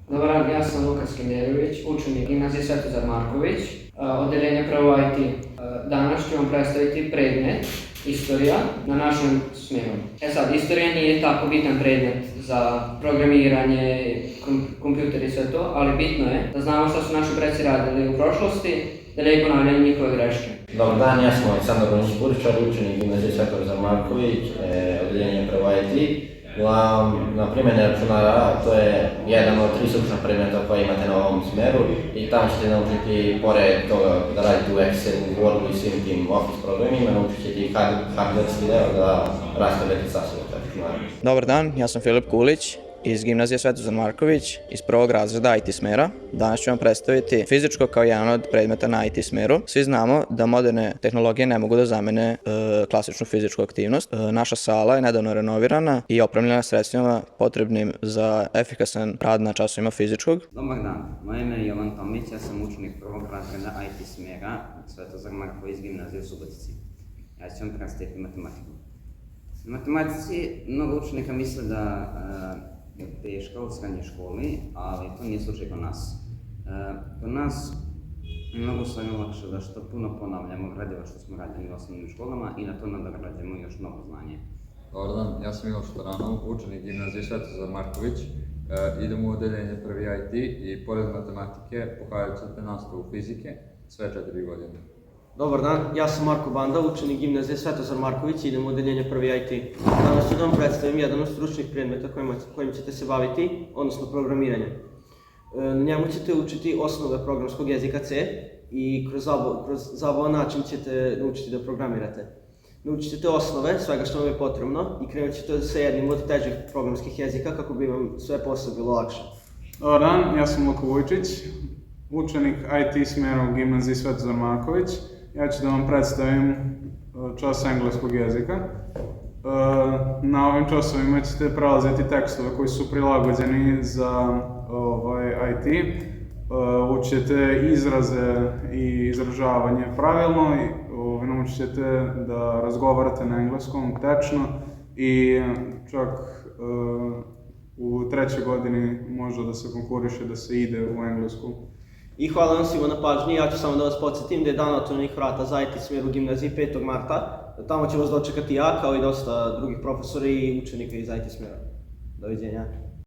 Dobar dan, ja sam Lukas Kinderović, učenik gimnazije Svetozar Marković, odeljenje prvo IT. Danas ću vam predstaviti predmet Istorija na našem smjeru. Istorija nije tako bitan predmet za programiranje, kompjuter i sve to, ali bitno je da znamo što su naši preci radili u prošlosti, da ne ponavljaju njihove greške. Dobar dan, ja sam Aleksandar Brunić-Buričar, učenik gimnazije Svetozar Marković, odeljenje prvo IT. Na primjeni računara, to je jedan od 3 stručna predmeta koje imate na ovom smjeru i tamo ćete naučiti, pored toga da radite u Excelu, Wordu i svim tim Office programima, naučit ćete i hardwareski deo da rastavljate sasvim računara. Dobar dan, ja sam Filip Kulić iz gimnazije Svetozar Marković iz prvog razreda IT smjera. Danas ću vam predstaviti fizičko kao jedan od predmeta na IT smjeru. Svi znamo da moderne tehnologije ne mogu da zamene klasičnu fizičku aktivnost. Naša sala je nedavno renovirana i opremljena sredstvima potrebnim za efikasan rad na časovima fizičkog. Dobar dan, moje ime je Jovan Tomić, ja sam učenik prvog razreda IT smjera Svetozar Marković iz gimnazije u Subotici. Ja ću vam predstaviti matematiku. U matematici mnogo učenika misle da je teška u srednjoj školi, ali to nije slučaj kod nas. Kod nas je mnogo lakše da što puno ponavljamo gradiva što smo radili u osnovnim školama i na to nadograđujemo još mnogo znanje. Dobar dan, ja sam Miloš Taranov, učenik gimnazije Svetozar Marković. Idem u odeljenje prvi IT i pored matematike pohađat ćete nastavu fizike sve 4 godine. Dobar dan, ja sam Marko Banda, učenik gimnazije Svetozar Marković i idem u odeljenje prvi IT. Danas ću da vam predstavim jedan od stručnih predmeta kojim ćete se baviti, odnosno programiranje. Na njemu ćete učiti osnove programskog jezika C i kroz zabavan način ćete naučiti da programirate. Naučit ćete osnove, svega što vam je potrebno i krenut ćete sa jednim od težih programskih jezika kako bi vam sve posle bilo lakše. Dobar dan, ja sam Luka Vujčić, učenik IT smjera u gimnaziji Svetozar Marković. Ja ću da vam predstavim čas engleskog jezika. Na ovim časovima ćete prelaziti tekstove koji su prilagođeni za IT. Učite izraze i izražavanje pravilno, naučit ćete da razgovarate na engleskom tečno i čak u 3. godini može da se konkuriše da se ide u englesku. I hvala vam svima na pažnji, ja ću samo da vas podsjetim da je dan otvorenih vrata za IT smjer u gimnaziji 5. marta. Tamo će vas dočekati ja kao i dosta drugih profesora i učenika iz IT smjera. Doviđenja.